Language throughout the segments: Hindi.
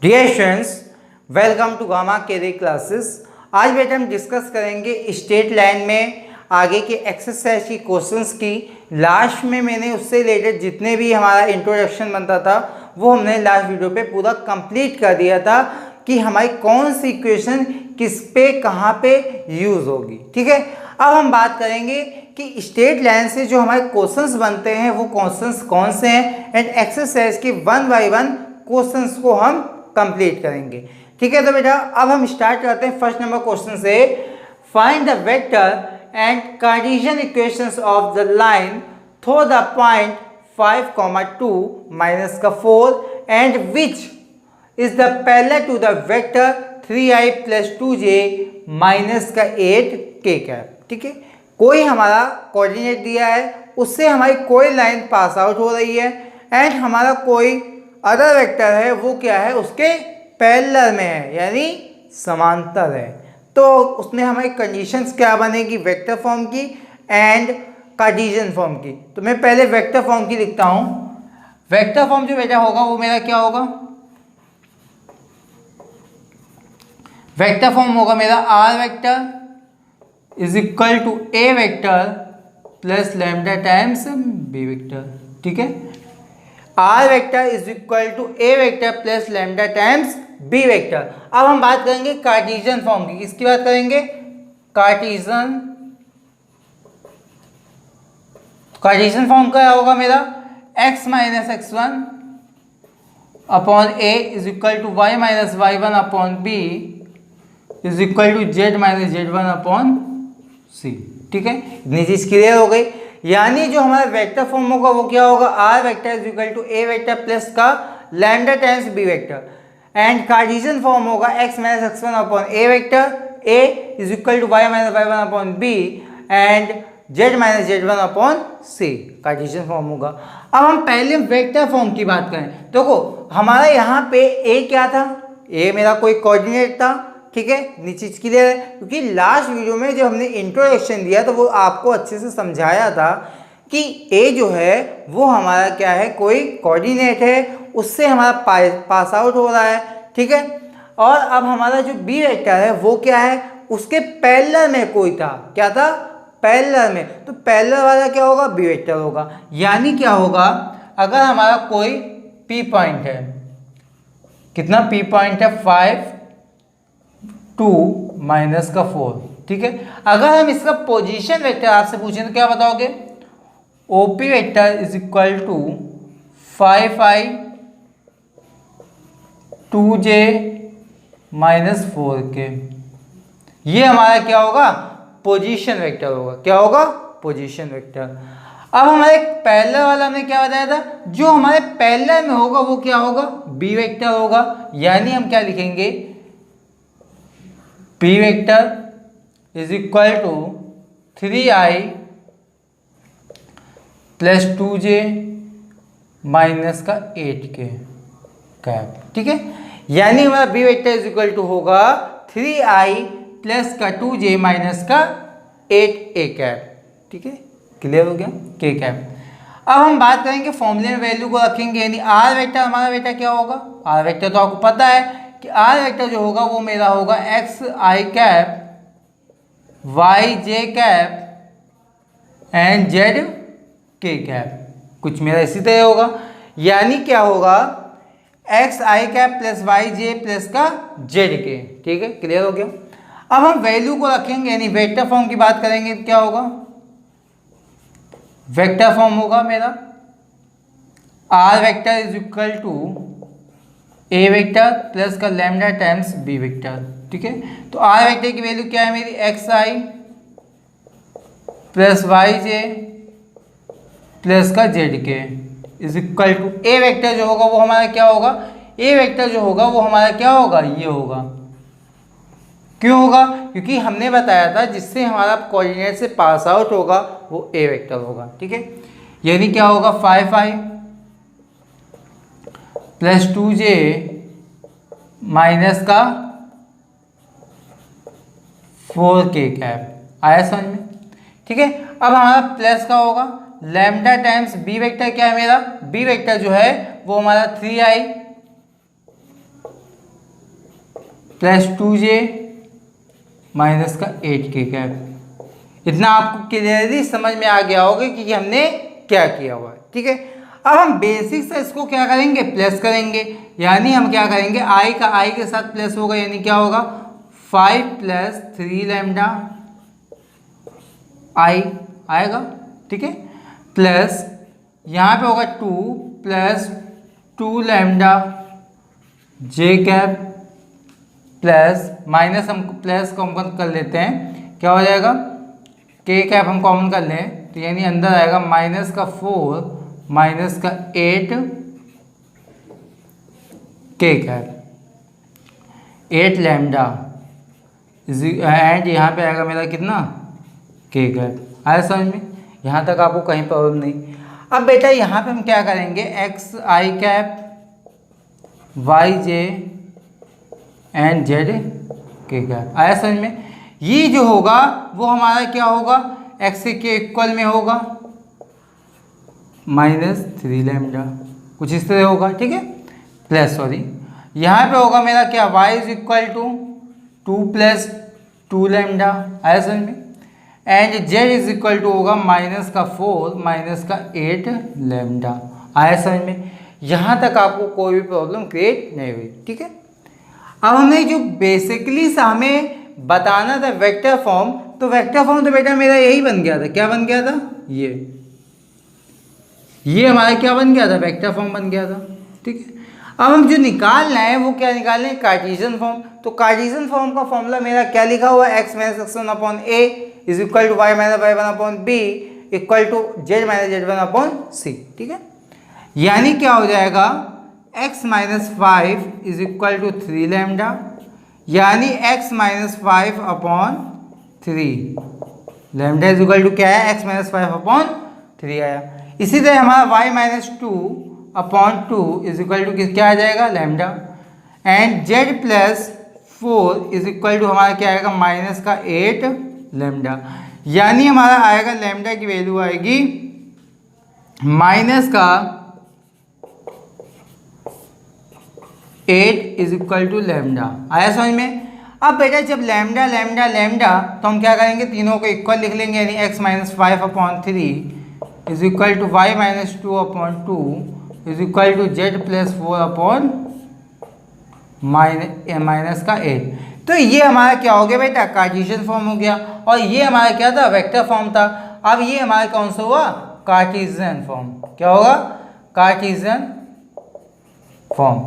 डियर स्टूडेंट्स, वेलकम टू गामा केरी क्लासेस। आज बेटा हम डिस्कस करेंगे स्टेट लाइन में आगे के एक्सरसाइज की क्वेश्चंस की। लास्ट में मैंने उससे रिलेटेड जितने भी हमारा इंट्रोडक्शन बनता था वो हमने लास्ट वीडियो पे पूरा कंप्लीट कर दिया था कि हमारी कौन सी इक्वेशन किस पे कहाँ पे यूज़ होगी। ठीक है, अब हम बात करेंगे कि स्टेट लाइन से जो हमारे क्वेश्चंस बनते हैं वो क्वेश्चंस कौन से हैं एंड एक्सरसाइज के वन बाय वन क्वेश्चंस को हम कंप्लीट करेंगे। ठीक है, तो बेटा अब हम स्टार्ट करते हैं फर्स्ट नंबर क्वेश्चन से। Find the vector and cartesian equations of the line through the point 5,2 minus का 4 and which is the parallel to the vector 3i + 2j minus का 8k कैप। ठीक है, कोई हमारा कोऑर्डिनेट दिया है, उससे हमारी कोई लाइन पास आउट हो रही है एंड हमारा कोई अदर वेक्टर है वो क्या है, उसके पैरेलल में है यानी समांतर है। तो उसमें हमारी कंडीशंस क्या बनेगी, वेक्टर फॉर्म की एंड कार्टेशियन फॉर्म की। तो मैं पहले वेक्टर फॉर्म की लिखता हूं। वेक्टर फॉर्म जो बेटा होगा वो मेरा क्या होगा, वेक्टर फॉर्म होगा मेरा are vector is equal to A vector plus lambda times B vector. ठीक है, are vector is equal to A vector plus lambda times B vector. अब हम बात करेंगे कार्टेशियन फॉर्म की। किसकी बात करेंगे, कार्टेशियन फॉर्म का होगा मेरा x minus x1 upon a is equal to y minus y1 upon b is equal to z minus z1 upon c। ठीक है, इतनी चीज क्लियर हो गई। यानी जो हमारा वेक्टर फॉर्म होगा वो क्या होगा, R vector is equal to A vector plus का lambda times B vector and Cartesian form होगा x minus x1 upon A vector, a is equal to y minus y1 upon b and z minus z1 upon c। Cartesian form होगा। अब हम पहले वेक्टर फॉर्म की बात करें। देखो हमारा यहाँ पे a क्या था, a मेरा कोई कोऑर्डिनेट था। ठीक है, नीचे क्लियर है, क्योंकि लास्ट वीडियो में जो हमने इंट्रोडक्शन दिया तो वो आपको अच्छे से समझाया था कि ए जो है वो हमारा क्या है, कोई कोऑर्डिनेट है, उससे हमारा पास आउट हो रहा है। ठीक है, और अब हमारा जो बी वेक्टर है वो क्या है, उसके पैरेलल में कोई था। क्या था, पैरेलल में। तो पैरेलल वाला क्या होगा, बी वेक्टर होगा। यानी क्या होगा, अगर हमारा कोई पी पॉइंट है, कितना पी पॉइंट है, 5 2 माइनस का 4। ठीक है, अगर हम इसका पोजीशन वेक्टर आपसे पूछें तो क्या बताओगे, OP vector is equal to 5i 2j minus 4k। ये हमारा क्या होगा, पोजीशन वेक्टर होगा। क्या होगा, पोजीशन वेक्टर। अब हमारे पैरेलल वाला हमने क्या बताया था, जो हमारे पैरेलल में होगा वो क्या होगा, बी वेक्टर होगा। यानी हम क्या लिखेंगे, P vector is equal to 3i plus 2j minus का 8k कैप। ठीक है, यानी हमारा B vector is equal to होगा 3i प्लस का 2j माइनस का 8a कैप। ठीक है, क्लियर हो गया, k कैप। अब हम बात करेंगे फॉर्मूले में वैल्यू को रखेंगे, यानी आर वेक्टर हमारा बेटा क्या होगा, आर वेक्टर तो आपको पता है कि आर वेक्टर जो होगा वो मेरा होगा x i cap y j cap and z k cap. कुछ मेरा इसी तरह होगा। यानी क्या होगा, x i cap plus y j plus का जेड के। ठीक है, क्लियर हो गया। अब हम वैल्यू को रखेंगे, यानी वेक्टर फॉर्म की बात करेंगे तो क्या होगा, वेक्टर फॉर्म होगा मेरा are vector is equal to A vector plus का लैम्डा टाइम्स बी वेक्टर। ठीक है, तो आर वेक्टर की वैल्यू क्या है मेरी, x i plus y j plus का z k is equal to A vector जो होगा वो हमारा क्या होगा, ए वेक्टर जो होगा वो हमारा क्या होगा, ये होगा। क्यों होगा, क्योंकि हमने बताया था जिससे हमारा कोऑर्डिनेट से पास आउट होगा वो ए वेक्टर होगा। ठीक है, यानी क्या होगा, 5i प्लस 2j माइनस का 4k कैप। आया समझ में। ठीक है, अब हमारा प्लस का होगा लैम्डा टाइम्स बी वेक्टर। क्या है मेरा, बी वेक्टर जो है वो हमारा 3i प्लस 2j माइनस का 8k कैप। इतना आपको क्लियरली समझ में आ गया होगा कि हमने क्या किया हुआ है, ठीक है। अब हम बेसिक से इसको क्या करेंगे, प्लस करेंगे, यानी हम क्या करेंगे, i का i के साथ प्लस होगा, यानी क्या होगा 5 + 3 लैम्डा i आएगा, ठीक है, प्लस यहाँ पे होगा 2 + 2 lambda j cap plus minus, हम प्लस कॉमन कर लेते हैं, क्या हो जाएगा k कैप हम कॉमन कर लें तो यानी अंदर आएगा माइनस का 4 माइनस का 8 k कैप 8 लैम्डा एंड यहाँ पे आएगा मेरा कितना k कैप। आया समझ में, यहाँ तक आपको कहीं प्रॉब्लम नहीं। अब बेटा यहाँ पे हम क्या करेंगे, x i cap y j and z k cap. आया समझ में, ये जो होगा वो हमारा क्या होगा, x के इक्वल में होगा -3 लैम्डा, कुछ इस तरह होगा, ठीक है, प्लस सॉरी यहाँ पे होगा मेरा क्या y = 2 + 2 लैम्डा। आया समझ में, एंड z = होगा -4 माइनस का 8 लैम्डा। आया समझ में, यहाँ तक आपको कोई भी प्रॉब्लम क्रिएट नहीं हुई, ठीक है। अब हमने जो बेसिकली हमें बताना था वेक्टर फॉर्म, तो वेक्टर फॉर्म तो बेटा मेरा यही बन गया था, क्या बन गया था, ये हमारा क्या बन गया था, वेक्टर फॉर्म बन गया था, ठीक है। अब हम जो निकालना है वो क्या निकालना है, कार्टेशियन फॉर्म। तो कार्टेशियन फॉर्म का फॉर्मूला मेरा क्या लिखा हुआ है, x - x1/a = y - y1/b = z - z1/c, ठीक है। यानी क्या हो जाएगा, x - 5 = 3 लैम्डा, यानी x - 5/3 लैम्डा = क्या है, x - 5/3 आया। इसी तरह हमारा y - 2/2 क्या आ जाएगा, लैम्डा, एंड z + 4 हमारा क्या आएगा, -8 लैम्डा, यानी हमारा आएगा लैम्डा की वैल्यू आएगी -8 = लैम्डा। आया समझ में। अब बेटा जब लैम्डा लैम्डा लैम्डा तो हम क्या करेंगे, तीनों को इक्वल लिख लेंगे, यानी x - 5/3 = y - 2/2 = z + 4/-8। तो ये हमारा क्या हो गया बेटा, कार्टेशियन फॉर्म हो गया, और ये हमारा क्या था, वेक्टर फॉर्म था। अब ये हमारा कौन सा हुआ, कार्टेशियन फॉर्म। क्या होगा, कार्टेशियन फॉर्म,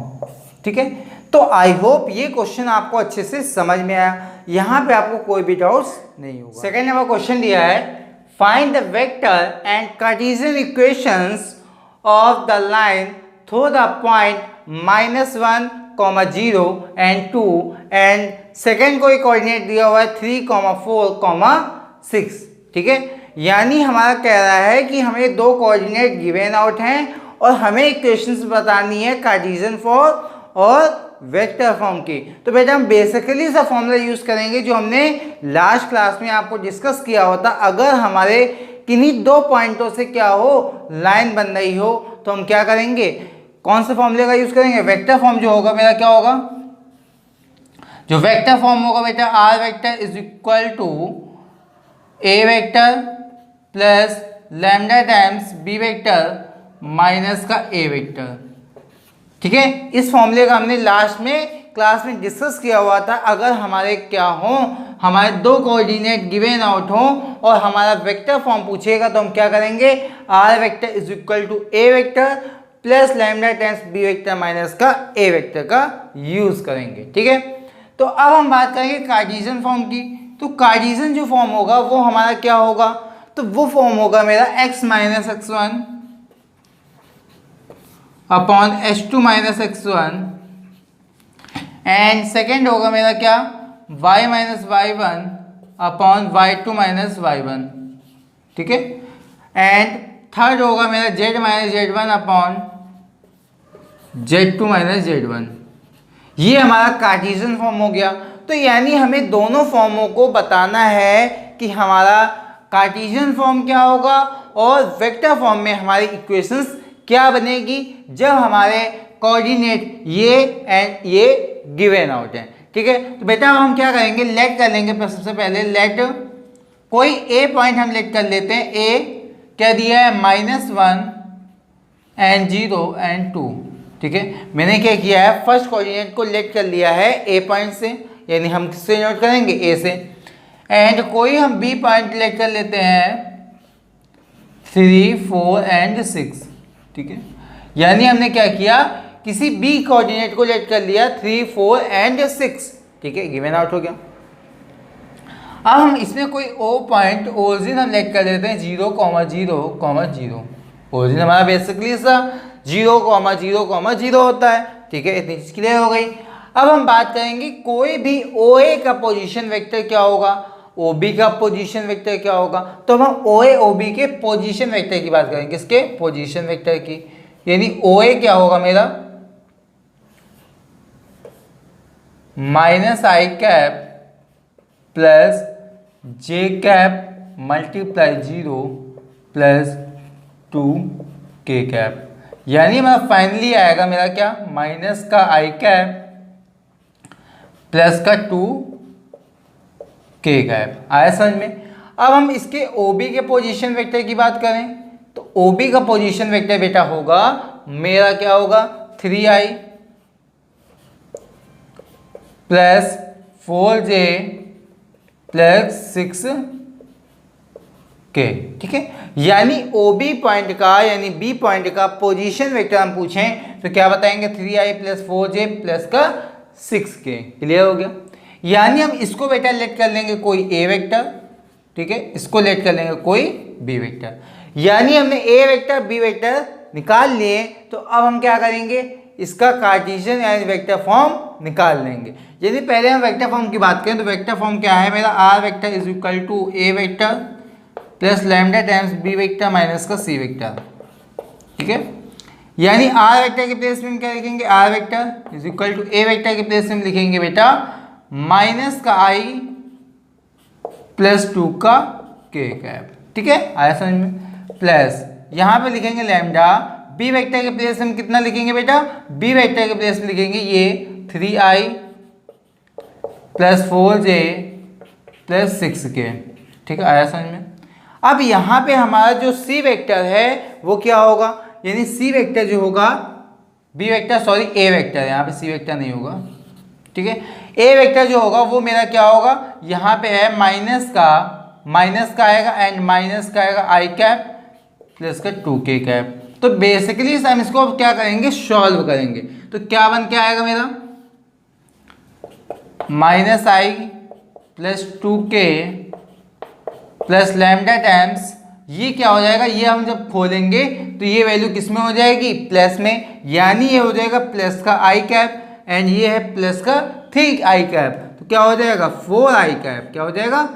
ठीक है। तो आई होप ये क्वेश्चन आपको अच्छे से समझ में आया, यहाँ पे आपको कोई भी डाउट्स नहीं होगा। सेकेंड नंबर क्वेश्चन दिया है, find the vector and cartesian equations of the line through the point -1, 0 and 2 and second कोई कोऑर्डिनेट दिया हुआ है 3, 4, 6, ठीक है। यानी हमारा कह रहा है कि हमें दो कोऑर्डिनेट गिवन आउट हैं और हमें इक्वेशंस बतानी है कार्टेशियन फॉर्म और वेक्टर फॉर्म की। तो बेटा हम बेसिकली सा फॉर्मूला यूज करेंगे जो हमने लास्ट क्लास में आपको डिस्कस किया होता। अगर हमारे किन्हीं दो पॉइंटों से क्या हो, लाइन बन रही हो, तो हम क्या करेंगे, कौन से फॉर्मूले का यूज करेंगे, वेक्टर फॉर्म जो होगा मेरा क्या होगा, जो वेक्टर फॉर्म होगा बेटा r vector = a vector plus lambda times b vector minus का a वेक्टर, ठीक है। इस फॉर्मूले का हमने लास्ट में क्लास में डिस्कस किया हुआ था। अगर हमारे क्या हो, हमारे दो कोऑर्डिनेट गिवन आउट हो और हमारा वेक्टर फॉर्म पूछेगा तो हम क्या करेंगे, r vector = a vector plus lambda times b vector minus का a वेक्टर का यूज करेंगे, ठीक है। तो अब हम बात करेंगे कार्टेशियन फॉर्म की। तो कार्टेशियन जो फॉर्म होगा वो हमारा क्या होगा, तो वो फॉर्म होगा मेरा x - x1 upon h2 - x1 and second होगा मेरा क्या, y - y1 upon y2 - y1, ठीक है। एंड थर्ड होगा मेरा z - z1 upon z2 - z1। ये हमारा कार्टेशियन फॉर्म हो गया। तो यानी हमें दोनों फॉर्मों को बताना है कि हमारा कार्टेशियन फॉर्म क्या होगा और वेक्टर फॉर्म में हमारी इक्वेशंस क्या बनेगी जब हमारे कोऑर्डिनेट ये एंड ये गिवन आउट हैं, ठीक है। तो बेटा अब हम क्या करेंगे, लेट कर लेंगे। पर सबसे पहले लेट कोई ए पॉइंट हम लेट कर लेते हैं। ए क्या दिया है, -1 एंड 0 एंड 2, ठीक है। मैंने क्या किया है, फर्स्ट कोऑर्डिनेट को लेट कर लिया है ए पॉइंट से, यानी हम किससे नोट करेंगे, ए से। एंड कोई हम बी पॉइंट लेट कर लेते हैं 3, 4 एंड 6, ठीक है। यानी हमने क्या किया, किसी बी कोऑर्डिनेट को लेट कर लिया 3, 4 एंड 6, ठीक है। गिवन आउट हो गया। अब हम इसमें कोई ओ पॉइंट ओरिजिन हम लेट कर देते हैं 0, 0, 0। ओरिजिन हमारा बेसिकली सा 0, 0, 0 होता है, ठीक है। इतनी चीज क्लियर हो गई। अब हम बात करेंगे कोई भी OA का पोजीशन वेक्टर क्या होगा, OB का पोजीशन वेक्टर क्या होगा। तो हम OA OB के पोजीशन वेक्टर की बात करेंगे, किसके, पोजीशन वेक्टर की। यानी OA क्या होगा मेरा, -i cap plus j cap multiply 0 plus 2k cap. यानी मेरा फाइनली आएगा मेरा क्या, माइनस का i कैप प्लस का 2k कैप। आया समझ में। अब हम इसके OB के पोजीशन वेक्टर की बात करें तो OB का पोजीशन वेक्टर बेटा होगा मेरा क्या होगा, 3i plus 4j plus 6k, ठीक है। यानी OB पॉइंट का यानी B पॉइंट का पोजीशन वेक्टर हम पूछें तो क्या बताएंगे, 3i प्लस 4j प्लस का 6k। क्लियर हो गया। यानी हम इसको बेटा लेट कर लेंगे कोई A वेक्टर, ठीक है, इसको लेट कर लेंगे कोई B वेक्टर। यानी हमने A वेक्टर B वेक्टर निकाल लिए। तो अब हम क्या करेंगे, इसका कार्टेशियन यानी वेक्टर फॉर्म निकाल लेंगे। यदि पहले हम वेक्टर फॉर्म की बात करें तो वेक्टर फॉर्म क्या है मेरा, R vector is equal to A vector plus lambda times B vector minus का C वेक्टर, ठीक है। यानी R वेक्टर के प्लेस में हम क्या लिखेंगे, R vector is equal to A vector के प्लेस में हम लिखेंगे बेटा माइनस का I प्लस 2 का k कैप, ठीक है। आया समझ में। प्लस यहाँ पे लिखेंगे लैम्डा। B वेक्टर के प्लेस में हम कितना लिखेंगे बेटा, B वेक्टर के प्लेस में लिखेंगे ये 3i plus 4j plus 6k, ठीक है। आया समझ में। अब यहाँ पे हमारा जो C वेक्टर है वो क्या होगा, यानी C वेक्टर जो होगा, B vector sorry A vector, यहाँ पे C वेक्टर नहीं होगा, ठीक है। A वेक्टर जो होगा वो मेरा क्या होगा, यहाँ पे है माइनस का आएगा एंड माइनस का आएगा i कैप प्लस का 2k कैप। तो बेसिकली हम इसको क्या करेंगे, सॉल्व करेंगे। तो क्या बन के आएगा मेरा, -i plus 2k plus lambda times ये क्या हो जाएगा, ये हम जब खोलेंगे तो ये वैल्यू किस में हो जाएगी, प्लस में। यानी ये हो जाएगा प्लस का i कैप एंड ये है प्लस का 3i कैप। तो क्या हो जाएगा 4i कैप, क्या हो जाएगा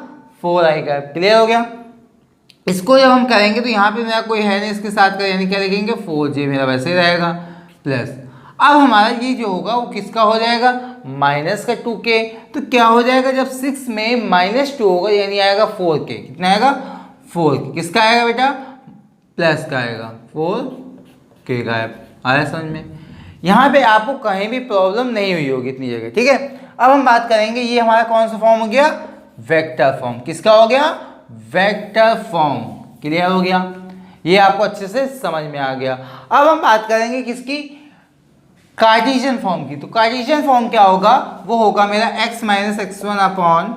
4i कैप। क्लियर हो गया। इसको जब हम करेंगे तो यहाँ पे मेरा कोई है नहीं इसके साथ का, यानी क्या लिखेंगे 4j मेरा वैसे ही रहेगा प्लस। अब हमारा ये जो होगा वो किसका हो जाएगा, माइनस का 2k। तो क्या हो जाएगा, जब 6 में -2 होगा यानी आएगा 4k। कितना आएगा 4k। किसका आएगा बेटा, प्लस का आएगा 4k गायब। आया समझ में। यहाँ पे आपको कहीं भी प्रॉब्लम नहीं हुई होगी इतनी जगह, ठीक है। अब हम बात करेंगे ये हमारा कौन सा फॉर्म हो गया, वेक्टर फॉर्म। किसका हो गया, वेक्टर फॉर्म। क्लियर हो गया, ये आपको अच्छे से समझ में आ गया। अब हम बात करेंगे किसकी, कार्टेशियन फॉर्म की। तो कार्टेशियन फॉर्म क्या होगा, वो होगा मेरा x minus x1 upon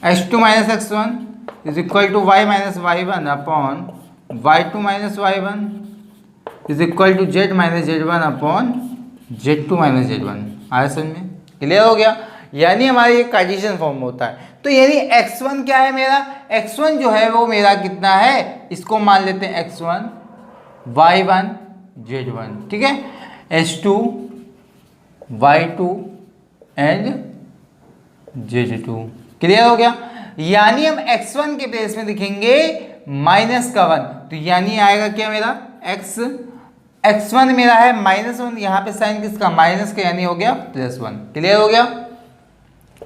h2 minus x1 is equal to y minus y1 upon y2 minus y1 is equal to z minus z1 upon z2 minus z1। आया समझ में। क्लियर हो गया। यानी हमारा ये कार्टेशियन फॉर्म होता है। तो यानी x1 क्या है मेरा, x1 जो है वो मेरा कितना है, इसको मान लेते हैं x1 y1 z1, ठीक है, h2 y2 and z2। Clear हो गया। यानी हम x1 के प्लेस में लिखेंगे -1। तो यानी आएगा क्या मेरा x1 मेरा है -1, यहाँ पे साइन किसका, माइनस का, यानी हो गया +1। क्लियर हो गया।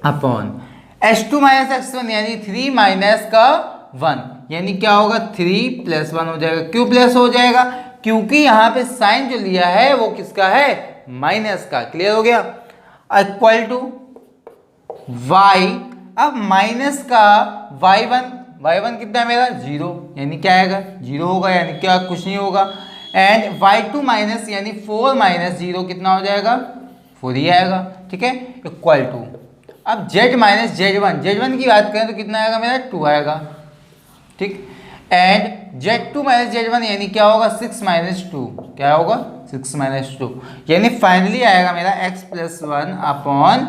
अपॉन h2 माइनस x1 यानी 3 माइनस का 1, यानी क्या होगा 3 + 1 हो जाएगा। क्यों प्लस हो जाएगा, क्योंकि यहाँ पे साइन जो लिया है वो किसका है, माइनस का। क्लियर हो गया। इक्वल टू y, अब माइनस का y1 कितना है मेरा 0, यानी क्या आएगा 0 होगा, यानी क्या कुछ नहीं होगा। एंड y2 माइनस यानी 4 माइनस 0 कितना हो जाएगा 4 ही आएगा, ठीक है, इक्वल टू अब z माइनस z1 की बात करें तो कितना आएगा मेरा 2 आएगा, ठीक। एंड z2 माइनस z1 यानी क्या होगा 6 माइनस 2, क्या होगा 6 माइनस 2, यानी फाइनली आएगा मेरा x plus 1 upon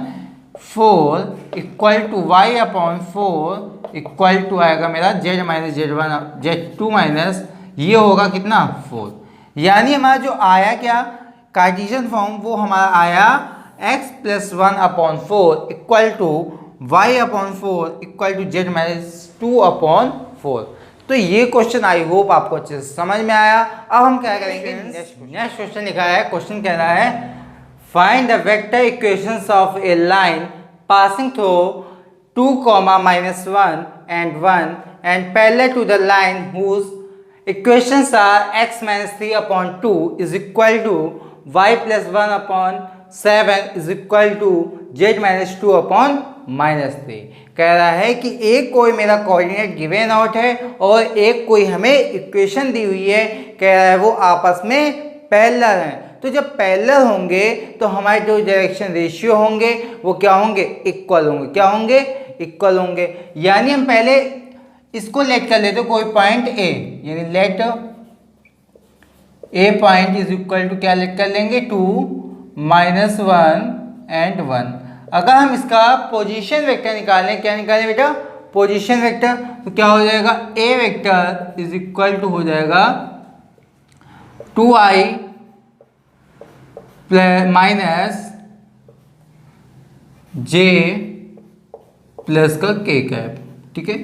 4 equal to y upon 4 equal to आएगा मेरा z minus z1 z2 minus ये होगा कितना 4, यानी हमारा जो आया क्या कार्टेशियन फॉर्म वो हमारा आया x plus 1 upon 4 equal to y upon 4 equal to z minus 2 upon 4। तो ये क्वेश्चन आई होप आपको अच्छे से समझ में आया। अब हम क्या करेंगे, नेक्स्ट क्वेश्चन लिखा है, क्वेश्चन कह रहा है find the vector equations of a line passing through 2, -1 and 1 and parallel to the line whose equations are x minus 3 upon 2 is equal to y plus 1 upon 7 is equal to z minus 2 upon -3। कह रहा है कि एक कोई मेरा कोऑर्डिनेट गिवन आउट है और एक कोई हमें इक्वेशन दी हुई है, कह रहा है वो आपस में पैरेलल हैं। तो जब पैरेलल होंगे तो हमारे जो डायरेक्शन रेशियो होंगे वो क्या होंगे इक्वल होंगे, क्या होंगे इक्वल होंगे। यानी हम पहले इसको लेट कर लेते कोई पॉइंट ए, यानी let a point is equal to क्या लेट कर लेंगे 2, -1 and 1। अगर हम इसका पोजीशन वेक्टर निकालें, क्या निकालें बेटा पोजीशन वेक्टर, तो क्या हो जाएगा A vector is equal to हो जाएगा 2i माइनस j प्लस का k कैप, ठीक है।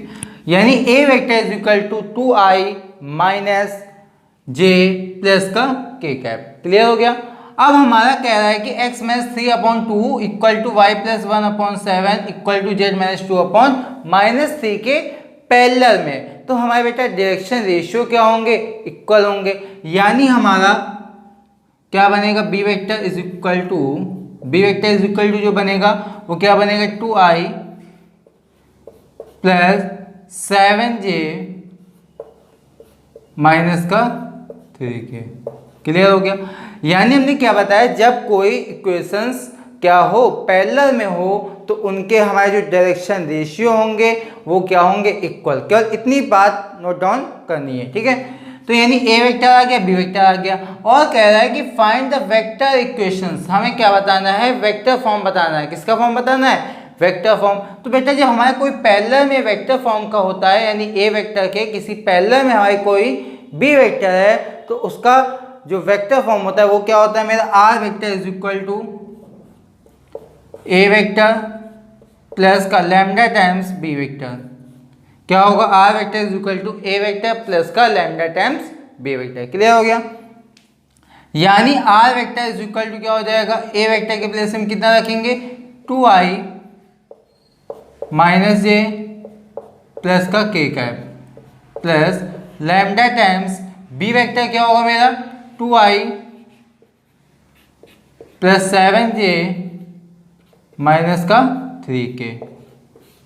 यानी A vector is equal to 2i minus j plus का k कैप। क्लियर हो गया। अब हमारा कह रहा है कि x minus 3 upon 2 equal to Y plus 1 upon 7 equal to z minus 2 upon -3 के पैरेलल में। तो हमारे बेटा डायरेक्शन रेशियो क्या होंगे इक्वल होंगे, यानी हमारा क्या बनेगा b vector is equal to जो बनेगा वो क्या बनेगा 2i प्लस 7j माइनस का 3k। क्लियर हो गया। यानी हमने क्या बताया, जब कोई इक्वेशंस क्या हो पैरेलल में हो तो उनके हमारे जो डायरेक्शन रेशियो होंगे वो क्या होंगे इक्वल। केवल इतनी बात नोट डाउन करनी है, ठीक है। तो यानी ए वेक्टर आ गया, बी वेक्टर आ गया, और कह रहा है कि फाइंड द वेक्टर इक्वेशंस। हमें क्या बताना है वेक्टर फॉर्म बताना है। किसका फॉर्म बताना है वेक्टर फॉर्म। तो बेटा जब हमारे कोई पैरेलल में वेक्टर फॉर्म का होता है, यानी ए वेक्टर के किसी पैरेलल में हमारे कोई बी वेक्टर है, तो उसका जो वेक्टर फॉर्म होता है वो क्या होता है मेरा are vector is equal to A vector plus का लैम्डा टाइम्स बी वेक्टर। क्या होगा R vector is equal to A vector plus का lambda times B vector. Clear हो गया। यानी R vector is equal to क्या हो जाएगा ए वेक्टर के प्लेस में कितना रखेंगे 2i माइनस जे प्लस का k cap plus lambda times B vector क्या होगा मेरा 2i प्लस 7j माइनस का 3k।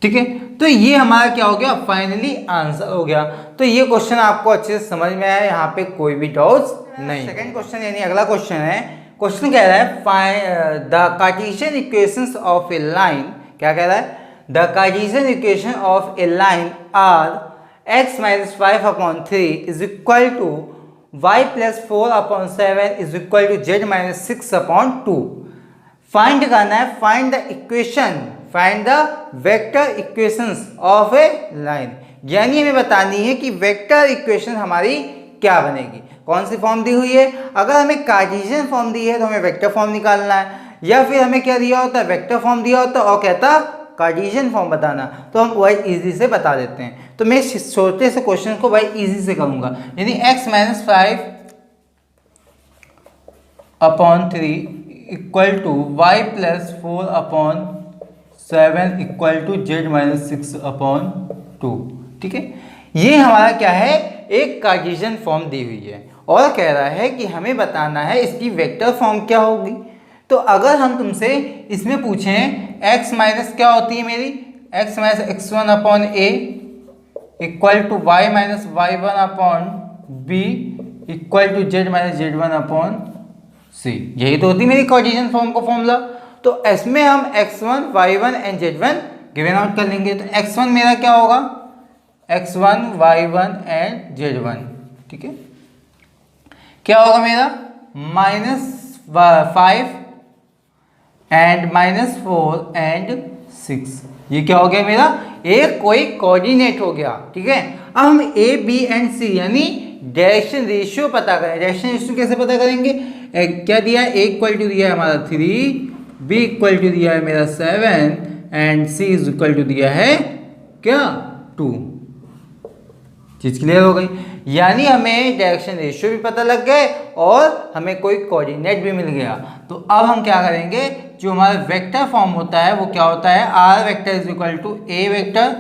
ठीक है, तो ये हमारा क्या हो गया फाइनली आंसर हो गया। तो ये क्वेश्चन आपको अच्छे से समझ में आया, यहाँ पे कोई भी डाउट्स नहीं। सेकंड क्वेश्चन यानी अगला क्वेश्चन है, क्वेश्चन कह रहा है find the cartesian equations of a line. क्या कह रहा है the cartesian equation of a line are x minus 5 upon 3 is equal to y plus 4 upon 7 is equal to z minus 6 upon 2। Find करना है, find the equation, find the vector equations of a line. यानी हमें बतानी है कि वेक्टर इक्वेशन हमारी क्या बनेगी, कौन सी फॉर्म दी हुई है। अगर हमें कार्टेशियन फॉर्म दी है तो हमें वेक्टर फॉर्म निकालना है, या फिर हमें क्या दिया होता है वेक्टर फॉर्म दिया होता है और कहता कार्टेशियन फॉर्म बताना, तो हम वही इजी से बता देते हैं। तो मैं छोटे से क्वेश्चन को भाई इजी से करूंगा। यानी x minus 5 upon 3 equal to Y plus 4 upon 7 equal to z minus 6 upon 2। ठीक है, ये हमारा क्या है एक कार्टेशियन फॉर्म दी हुई है और कह रहा है कि हमें बताना है इसकी वेक्टर फॉर्म क्या होगी। तो अगर हम तुमसे इसमें पूछें x माइनस क्या होती है मेरी, x minus x1 upon a equal to y minus y1 upon b equal to z minus z1 upon c, यही तो होती मेरी कार्टेशियन फॉर्म का फॉर्मूला। तो इसमें हम x1 y1 and z1 given out कर लेंगे। तो x1 मेरा क्या होगा, x1 y1 एंड z1, ठीक है। क्या होगा मेरा -5 एंड -4 एंड 6, ये क्या हो गया मेरा, एक कोई कोऑर्डिनेट हो गया, ठीक है। अब हम a b एंड c यानी डायरेक्शन रेशियो पता करें। डायरेक्शन रेशियो कैसे पता करेंगे, क्या दिया है, a इक्वल टू दिया है हमारा 3, b इक्वल टू दिया है मेरा 7 and c is equal to दिया है क्या 2। चीज क्लियर हो गई, यानी हमें डायरेक्शन रेशियो भी पता लग गए और हमें कोई कोऑर्डिनेट भी मिल गया। तो अब हम क्या करेंगे, जो हमारा वेक्टर फॉर्म होता है वो क्या होता है, are vector is equal to A vector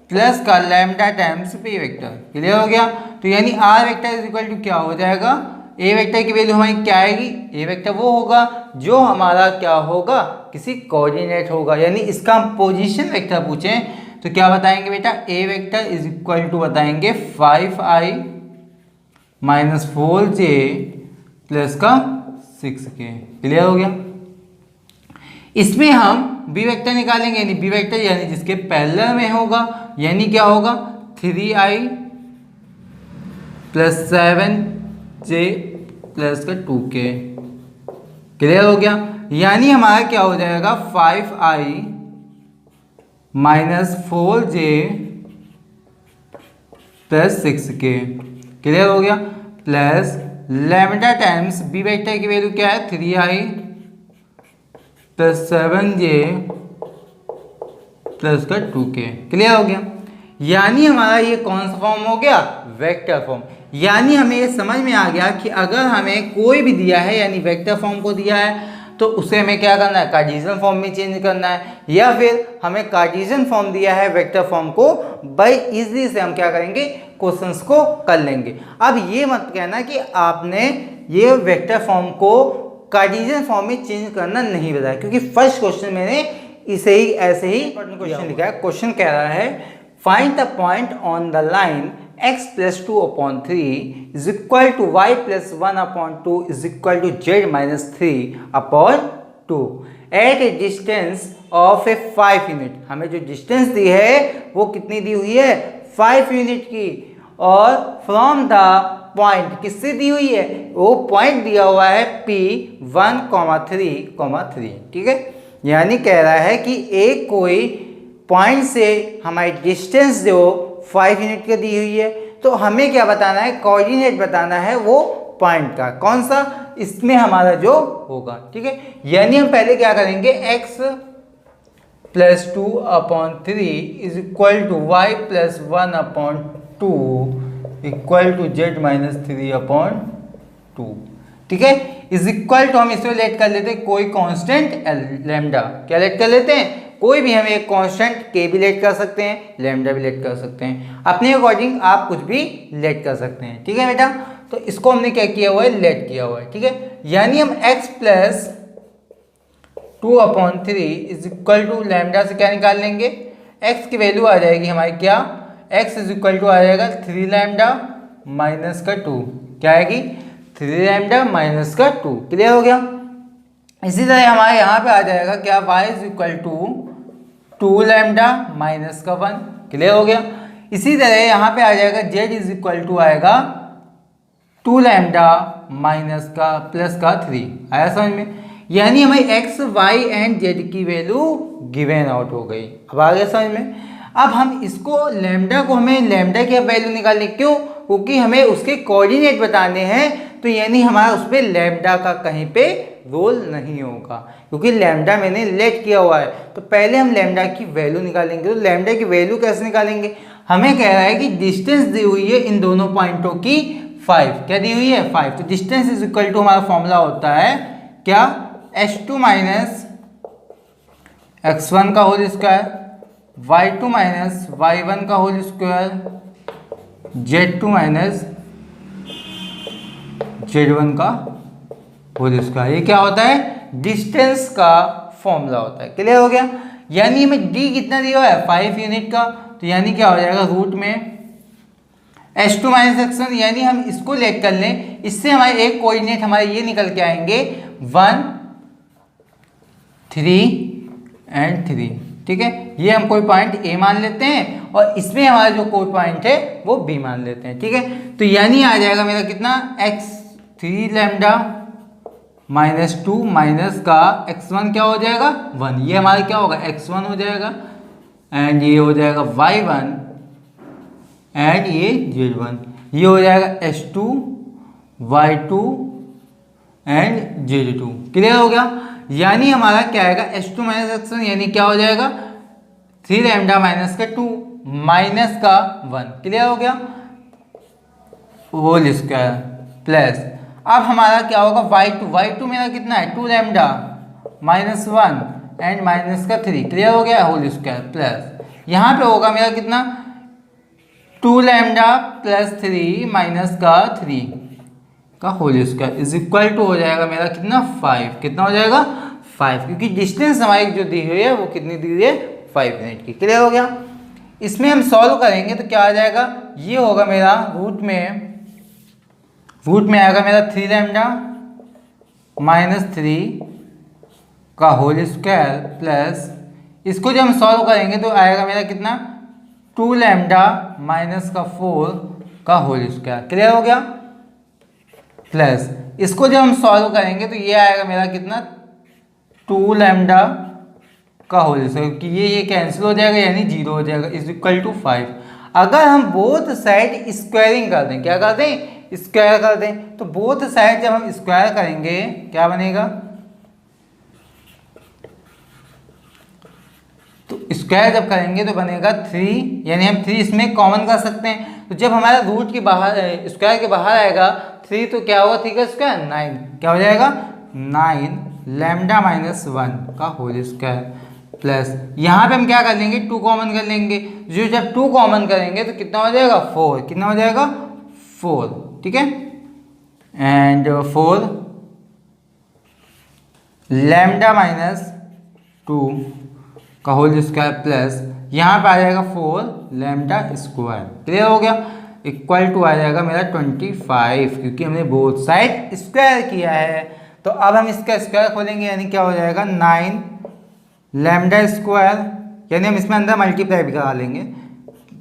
plus का lambda times B vector. Clear हो गया। तो यानी R vector is equal to क्या हो जाएगा, ए वेक्टर की वैल्यू हमारी क्या आएगी, ए वेक्टर वो होगा जो हमारा क्या होगा, किसी कोऑर्डिनेट होगा। यानी इसका हम पोजीशन वेक्टर पूछें तो क्या बताएंगे बेटा, ए वेक्टर इज इक्वल टू बताएंगे 5i माइनस 4j प्लस का 6k। क्लियर हो गया। इसमें हम बी वेक्टर निकालेंगे, यानी बी वेक्टर यानी जिसके पैरेलल में होगा, यानी क्या होगा 3i प्लस 7j प्लस का 2k। क्लियर हो गया। यानी हमारा क्या हो जाएगा 5i minus 4j plus 6k। Clear हो गया। Plus lambda times B vector की वैल्यू क्या है 3i प्लस 7j प्लस का 2k। क्लियर हो गया। यानी हमारा ये कौन सा फॉर्म हो गया, वेक्टर फॉर्म। यानी हमें ये समझ में आ गया कि अगर हमें कोई भी दिया है यानी वेक्टर फॉर्म को दिया है तो उसे हमें क्या करना है, कार्टेशियन फॉर्म में चेंज करना है, या फिर हमें कार्टेशियन फॉर्म दिया है वेक्टर फॉर्म को, बाई इजीली से हम क्या करेंगे, क्वेश्चंस को कर लेंगे। अब ये मत कहना कि आपने ये वेक्टर फॉर्म को कार्टेशियन फॉर्म में चेंज करना नहीं बताया, क्योंकि फर्स्ट क्वेश्चन मैंने इसे ही ऐसे ही क्वेश्चन लिखा है। क्वेश्चन कह रहा है find the point on the line x plus 2 upon 3 is equal to y plus 1 upon 2 is equal to z minus 3 upon 2 at a distance of a 5 unit। हमें जो डिस्टेंस दी है वो कितनी दी हुई है, 5 यूनिट की। और फ्रॉम द पॉइंट किससे दी हुई है, वो पॉइंट दिया हुआ है p 1,3,3। ठीक है। यानी कह रहा है कि एक कोई पॉइंट से हमारी डिस्टेंस जो 5 यूनिट की दी हुई है, तो हमें क्या बताना है, कोऑर्डिनेट बताना है वो पॉइंट का, कौन सा, इसमें हमारा जो होगा। ठीक है। यानी हम पहले क्या करेंगे, x plus 2 upon 3 is equal to Y plus 1 upon 2 equal to z minus 3 upon 2। ठीक है। इज इक्वल टू हम इसमें लेट कर लेते हैं कोई कांस्टेंट लैम्डा। क्या लेट कर लेते हैं, कोई भी हम एक कांस्टेंट k भी लेट कर सकते हैं, लैम्डा भी लेट कर सकते हैं, अपने अकॉर्डिंग आप कुछ भी लेट कर सकते हैं। ठीक है बेटा। तो इसको हमने क्या किया हुआ है, लेट किया हुआ है। ठीक है। यानी हम x plus 2 upon 3 is equal to lambda से क्या निकाल लेंगे, x की वैल्यू आ जाएगी हमारी क्या, x इज इक्वल टू आ जाएगा 3 लैम्डा माइनस का 2। क्या आएगी, 3 लैम्डा माइनस का 2। क्लियर हो गया। इसी तरह हमारे यहाँ पे आ जाएगा क्या, y is equal to 2 lambda minus का 1। क्लियर हो गया। इसी तरह यहाँ पे आ जाएगा z इज इक्वल टू आएगा 2 लैम्डा माइनस का प्लस का 3। आया समझ में। यानी हमें x, y एंड z की वैल्यू गिवन आउट हो गई। अब आ गया समझ में। अब हम इसको लैम्डा को, हमें लैम्डा की वैल्यू निकालनी, क्यों, क्योंकि हमें उसके कोऑर्डिनेट बताने हैं। तो यानी हमारा उस पर लैम्डा का कहीं पे रोल नहीं होगा, क्योंकि लैम्डा मैंने लेट किया हुआ है। तो पहले हम लैम्डा की वैल्यू निकालेंगे। तो लैम्डा की वैल्यू कैसे निकालेंगे, हमें कह रहा है कि डिस्टेंस दी हुई है इन दोनों पॉइंटों की 5। क्या दी हुई है, 5। तो डिस्टेंस इज इक्वल टू हमारा फॉर्मूला होता है क्या, h2 माइनस x1 का whole square, y2 minus y1 का whole square, z2 minus z1 का होल स्क्वायर। ये क्या होता है, डिस्टेंस का फॉर्मूला होता है। क्लियर हो गया? यानी हमें डी कितना दिया हुआ है 5 यूनिट का, तो यानी क्या हो जाएगा रूट में h2 माइनस x1, यानी हम इसको लेट कर लें, इससे हमारे एक कोऑर्डिनेट हमारे ये निकल के आएंगे 1 3 एंड 3। ठीक है, ये हम कोई पॉइंट A मान लेते हैं और इसमें हमारा जो कोई पॉइंट है वो B मान लेते हैं। ठीक है, तो यानी आ जाएगा मेरा कितना x3 लैम्डा माइनस 2 माइनस का x1 क्या हो जाएगा 1, ये हमारा क्या होगा x1 हो जाएगा एंड ये हो जाएगा y1 एंड ये z1, ये हो जाएगा h2 y2 and z2। Clear हो गया? यानी हमारा क्या आएगा h2 माइनस x1, यानी क्या हो जाएगा 3 लैम्डा माइनस का 2 माइनस का 1। क्लियर हो गया? होल स्क्वायर प्लस अब हमारा क्या होगा y2 मेरा कितना है 2 लैम्डा माइनस 1 एंड माइनस का 3। क्लियर हो गया? होल स्क्वायर प्लस यहाँ पे होगा मेरा कितना 2 लैम्डा प्लस 3 माइनस का 3 का whole square is equal to हो जाएगा मेरा कितना 5। कितना हो जाएगा 5, क्योंकि डिस्टेंस हमारी जो दी हुई है वो कितनी दी हुई है 5 यूनिट की। क्लियर हो गया? इसमें हम सॉल्व करेंगे तो क्या आ जाएगा, ये होगा मेरा रूट में आएगा मेरा 3 लैम्डा माइनस 3 का होल स्क्वायर प्लस इसको जब हम सॉल्व करेंगे तो आएगा मेरा कितना 2 लैम्डा माइनस का 4 का होल स्क्वायर। क्लियर हो गया? प्लस इसको जब हम सॉल्व करेंगे तो ये आएगा मेरा कितना 2 लैम्डा का होल स्क्वायर, क्योंकि ये कैंसिल हो जाएगा यानी 0 हो जाएगा इज इक्वल टू 5। अगर हम बोथ साइड स्क्वायरिंग कर दें, क्या कर दें स्क्वायर कर दें, तो बोथ साइड जब हम स्क्वायर करेंगे क्या बनेगा, तो स्क्वायर जब करेंगे तो बनेगा 3, यानी हम 3 इसमें कॉमन कर सकते हैं। तो जब हमारा रूट के बाहर स्क्वायर के बाहर आएगा 3 तो क्या होगा 3 का स्क्वायर 9, क्या हो जाएगा 9 लैम्डा माइनस 1 का होल स्क्वायर प्लस यहाँ पे हम क्या कर लेंगे 2 कॉमन कर लेंगे, जो जब 2 कॉमन करेंगे तो कितना हो जाएगा 4। कितना हो जाएगा 4। ठीक है, एंड 4 लैम्डा माइनस 2 का होल स्क्वायर प्लस यहाँ पे आ जाएगा 4 लैम्डा स्क्वायर। क्लियर हो गया? इक्वल टू आ जाएगा मेरा 25, क्योंकि हमने बोथ साइड स्क्वायर किया है। तो अब हम इसका स्क्वायर खोलेंगे, यानी क्या हो जाएगा 9 लैम्डा स्क्वायर, यानी हम इसमें अंदर मल्टीप्लाई भी करा लेंगे,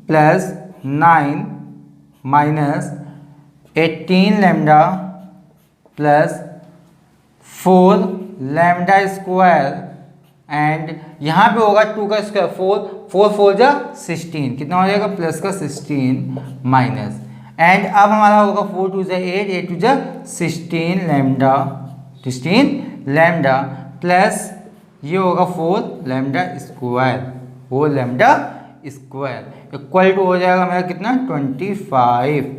plus 9 minus 18 lambda plus 4 lambda square and यहाँ पे होगा 2 का स्क्वायर 4 4 जा 16, कितना हो जाएगा प्लस का 16 माइनस एंड अब हमारा होगा 4 2 जा 8 8 2 जा 16 लैम्डा प्लस ये होगा 4 lambda square 4 lambda square equal to हो जाएगा मेरा कितना 25।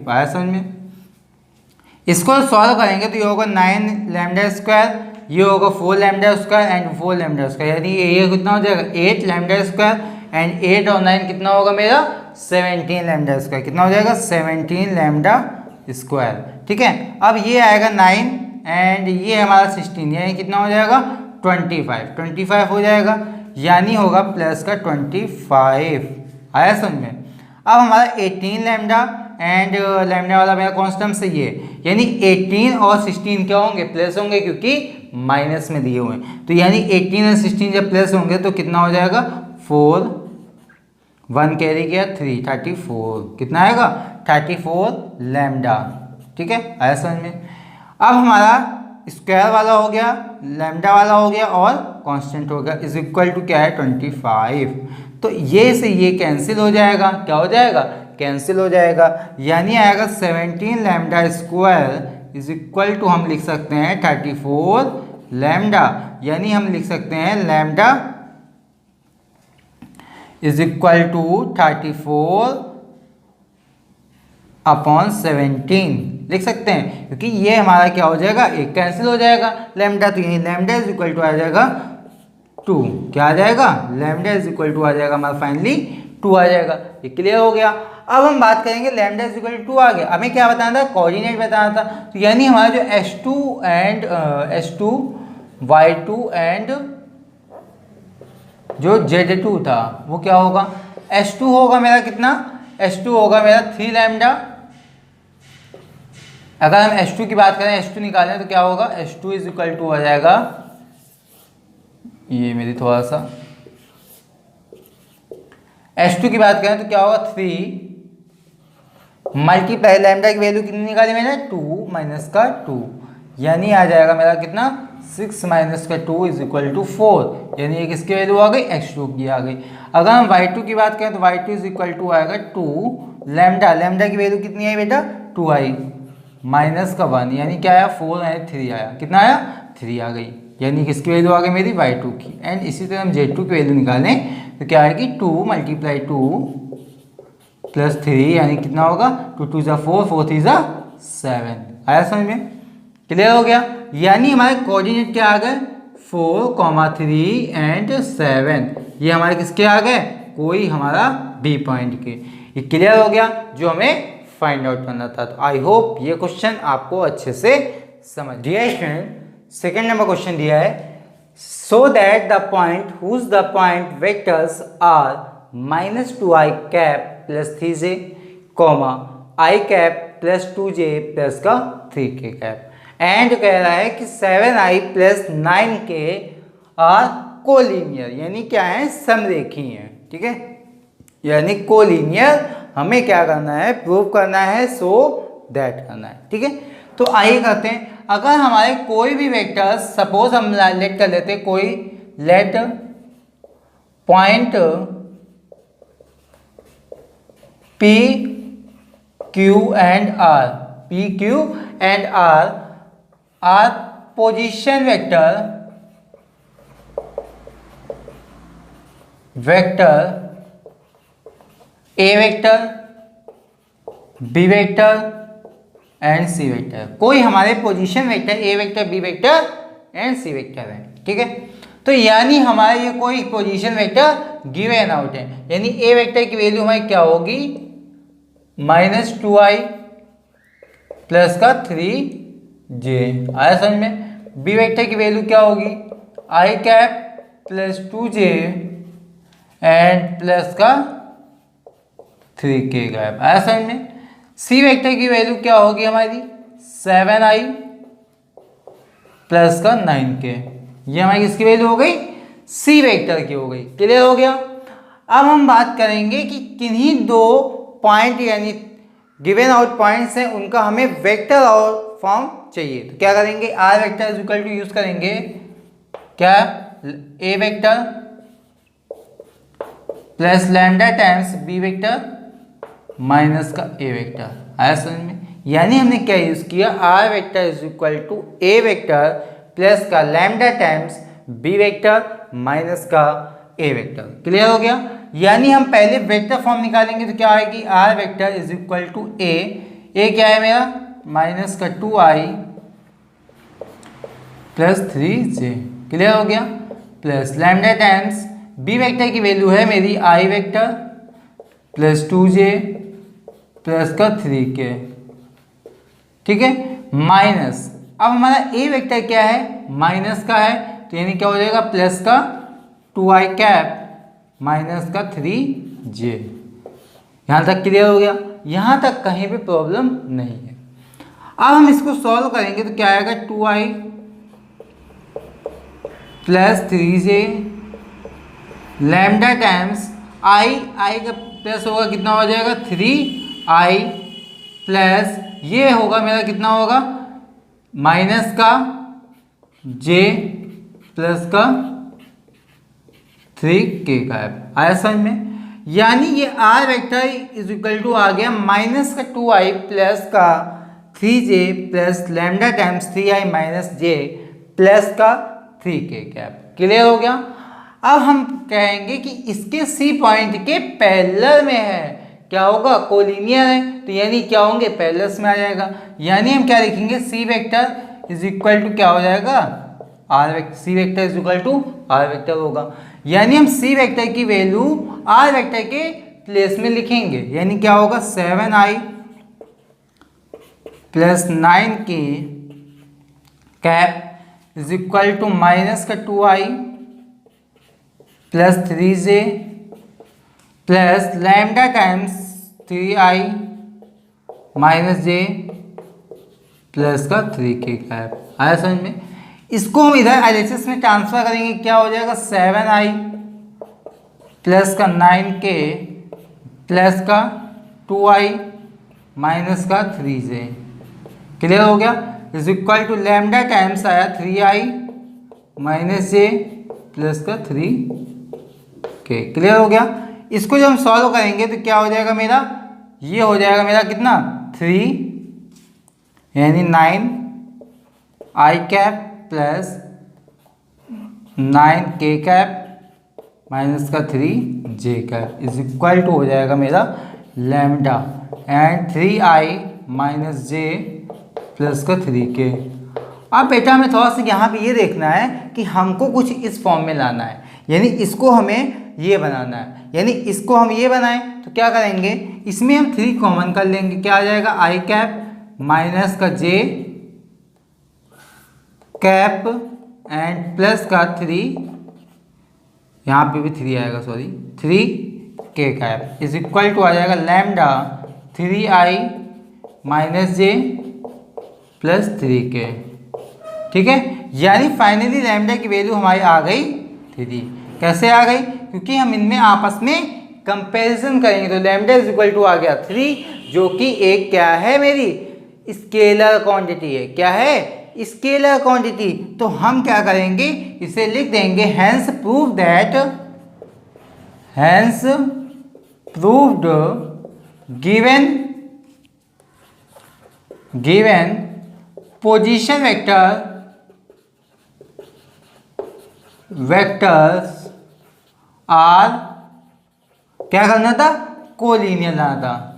आया समझ में? इसको सॉल्व करेंगे तो ये होगा 9 लैम्डा स्क्वायर, ये होगा 4 lambda square and 4 lambda square, यानी ये कितना हो जाएगा 8 लैम्डा स्क्वायर एंड 8 और 9 कितना होगा मेरा 17 लैम्डा स्क्वायर। कितना हो जाएगा 17 लैम्डा स्क्वायर। ठीक है, अब ये आएगा 9 एंड ये हमारा 16, यानी कितना हो जाएगा 25 हो जाएगा, यानी होगा प्लस का 25। आया समझ में? अब हमारा 18 लैम्डा एंड लैम्डा वाला मेरा कॉन्स्टेंट से ये, यानी 18 और 16 क्या होंगे प्लस होंगे, क्योंकि माइनस में दिए हुए हैं। तो यानी 18 और 16 जब प्लस होंगे तो कितना हो जाएगा 4 1 कैरी किया 3 34, कितना आएगा 34 लैम्डा। ठीक है, आया समझ में? अब हमारा स्क्वायर वाला हो गया, लैम्डा वाला हो गया और कांस्टेंट हो गया इज इक्वल टू क्या है 25। तो ये से ये कैंसिल हो जाएगा, क्या हो जाएगा कैंसिल हो जाएगा, यानी आएगा 17 lambda square is equal to हम लिख सकते हैं 34 लैम्डा, यानी हम लिख सकते हैं lambda is equal to 34 upon 17 लिख सकते हैं, क्योंकि ये हमारा क्या हो जाएगा एक कैंसिल हो जाएगा लैम्डा, तो यही लैम्डा इज इक्वल टू आ जाएगा 2। क्या आ जाएगा लैम्डा इज इक्वल टू आ जाएगा हमारा फाइनली 2 आ जाएगा। ये क्लियर हो गया। अब हम बात करेंगे लैम्डा इज इक्वल टू 2 आ गया, हमें क्या बताना था कोऑर्डिनेट बताना था, तो यानी हमारा जो h2 and h2 y2 and जो z2 था वो क्या होगा, h2 होगा मेरा कितना, h2 होगा मेरा 3 लैम्डा। अगर हम h2 की बात करें, h2 निकालें तो क्या होगा, h2 इज इक्वल टू आ जाएगा, ये मेरी थोड़ा सा, h2 की बात करें तो क्या होगा 3 मल्टीप्लाई लैम्डा की वैल्यू कितनी निकाली मैंने, 2 माइनस का 2, यानी आ जाएगा मेरा कितना 6 माइनस का 2 इज इक्वल टू 4, यानी ये किसकी वैल्यू आ गई, x2 की आ गई। अगर हम y2 की बात करें तो y2 इज इक्वल टू आएगा 2 लैम्डा, लैम्डा की वैल्यू कितनी आई बेटा 2 आई माइनस का 1, यानी क्या आया 4 आया 3 आया, कितना आया 3 आ गई, यानी किसकी वैल्यू आ गई मेरी y2 की। एंड इसी तरह हम z2 की वैल्यू निकालें तो क्या आएगी 2 मल्टीप्लाई 2 प्लस 3, यानी कितना होगा 2 2 ज़ा 4 4 3 ज़ा 7। आया समझ में, क्लियर हो गया। यानी हमारे कोऑर्डिनेट क्या आ गए 4, 3 एंड 7, ये हमारे किसके आ गए, कोई हमारा बी पॉइंट के। ये क्लियर हो गया जो हमें फाइंड आउट करना था। तो आई होप ये क्वेश्चन आपको अच्छे से समझ। Dear student, second number question दिया है, so that the point whose the point vectors are -2i cap plus 3j, i cap plus 2j plus का 3k कैप, एंड कह रहा है कि 7i plus 9k are collinear, यानी क्या है समरेखी है, ठीक है, यानी कोलिनियर हमें क्या करना है, प्रूव करना है, सो दैट करना है, ठीक है। तो आइए करते हैं, अगर हमारे कोई भी वेक्टर, सपोज हम लेट कर लेते कोई, let point P Q and R, P Q and R are position vector, A vector, B vector and C vector, कोई हमारे position vector A vector, B vector and C vector है, ठीक है। तो यानी हमारा ये कोई पोजीशन वेक्टर गिवन आउट है, यानी A वेक्टर की वैल्यू हमारी क्या होगी -2i प्लस का 3j, आया समझ में। B वेक्टर की वैल्यू क्या होगी i cap plus 2j and plus का 3k कैप, आया समझ में। C वेक्टर की वैल्यू क्या होगी हमारी 7i प्लस का 9k, ये हमारी किसकी वैल्यू हो गई, C वेक्टर की हो गई, क्लियर हो गया। अब हम बात करेंगे कि किन्हीं दो पॉइंट यानी गिवन आउट पॉइंट्स हैं, उनका हमें वेक्टर और फॉर्म चाहिए, तो क्या करेंगे, R vector is equal to use करेंगे क्या, A vector plus lambda times B vector minus का ए वेक्टर, आया समझ में। यानी हमने क्या यूज किया, R vector is equal to A vector plus का lambda times B vector minus का ए वेक्टर, क्लियर हो गया। यानी हम पहले वेक्टर फॉर्म निकालेंगे तो क्या आएगी, R vector is equal to A क्या है मेरा माइनस का 2i प्लस 3j, क्लियर हो गया, plus lambda times B vector की वैल्यू है मेरी आई वेक्टर प्लस 2j प्लस का 3k, ठीक है, माइनस, अब हमारा ए वेक्टर क्या है माइनस का है, तो यानी क्या हो जाएगा प्लस का 2i कैप माइनस का 3j, यहाँ तक क्लियर हो गया, यहाँ तक कहीं भी प्रॉब्लम नहीं है। अब हम इसको सॉल्व करेंगे तो क्या आएगा 2i plus 3j lambda times I का प्लस होगा कितना हो जाएगा 3i प्लस ये होगा मेरा कितना होगा माइनस का j प्लस का 3k कैप, आया समझ में। यानी ये R vector is equal to आ गया माइनस का 2i प्लस का 3j plus lambda times 3i minus j plus का 3k कैप, क्लियर हो गया। अब हम कहेंगे कि इसके सी पॉइंट के पैरेलल में है, क्या होगा कोलिनियर है, तो यानी क्या होंगे पैरेलल्स में आ जाएगा। यानी हम क्या लिखेंगे c vector is equal to क्या हो जाएगा r vector, c vector is equal to r vector होगा। यानी हम सी वेक्टर की वैल्यू आर वेक्टर के प्लेस में लिखेंगे, यानी क्या होगा 7i plus 9k cap is equal to minus का 2i plus 3j plus lambda times 3i minus j plus का 3k कैप। आया समझ में? इसको हम इधर एलएचएस में ट्रांसफर करेंगे, क्या हो जाएगा 7i प्लस का 9k प्लस का 2i माइनस का 3j। क्लियर हो गया? Is equal to lambda times आया 3i माइनस j प्लस का 3k। क्लियर हो गया? इसको जब हम सॉल्व करेंगे तो क्या हो जाएगा मेरा, ये हो जाएगा मेरा कितना 3 यानी 9i cap plus 9k cap minus का 3j cap is equal to हो जाएगा मेरा lambda and 3i minus j plus का 3k। अब बेटा हमें थोड़ा सा यहाँ पे ये देखना है कि हमको कुछ इस फॉर्म में लाना है, यानी इसको हमें ये बनाना है। यानी इसको हम ये बनाएं तो क्या करेंगे, इसमें हम 3 कॉमन कर लेंगे, क्या आ जाएगा i कैप माइनस का j कैप एंड प्लस का 3, यहाँ पे भी 3 आएगा, sorry 3k cap is equal to आ जाएगा lambda 3i minus j plus 3k। ठीक है, यानी फाइनली लैम्डा की वैल्यू हमारी आ गई 3। कैसे आ गई? क्योंकि हम इनमें आपस में कंपैरिजन करेंगे तो लैम्डा इज इक्वल टू आ गया 3, जो कि एक क्या है मेरी स्केलर क्वांटिटी है। क्या है? Scalar quantity. तो हम क्या करेंगे, इसे लिख देंगे hence proved given position vectors are, क्या करना था, कोलिनियर लाना था।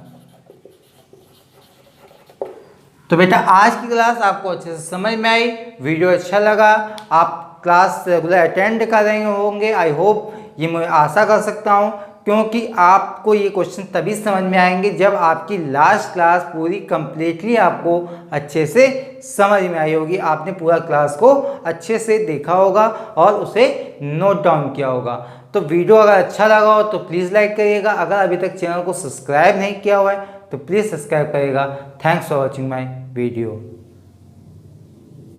तो बेटा आज की क्लास आपको अच्छे से समझ में आई, वीडियो अच्छा लगा, आप क्लास रेगुलर अटेंड कर रहे होंगे। आई होप, ये मैं आशा कर सकता हूँ, क्योंकि आपको ये क्वेश्चन तभी समझ में आएंगे जब आपकी लास्ट क्लास पूरी कंप्लीटली आपको अच्छे से समझ में आई होगी, आपने पूरा क्लास को अच्छे से देखा होगा और उसे नोट डाउन किया होगा। तो वीडियो अगर अच्छा लगा हो तो प्लीज़ लाइक करिएगा, अगर अभी तक चैनल को सब्सक्राइब नहीं किया हुआ है तो प्लीज़ सब्सक्राइब करिएगा। Thanks for watching my video.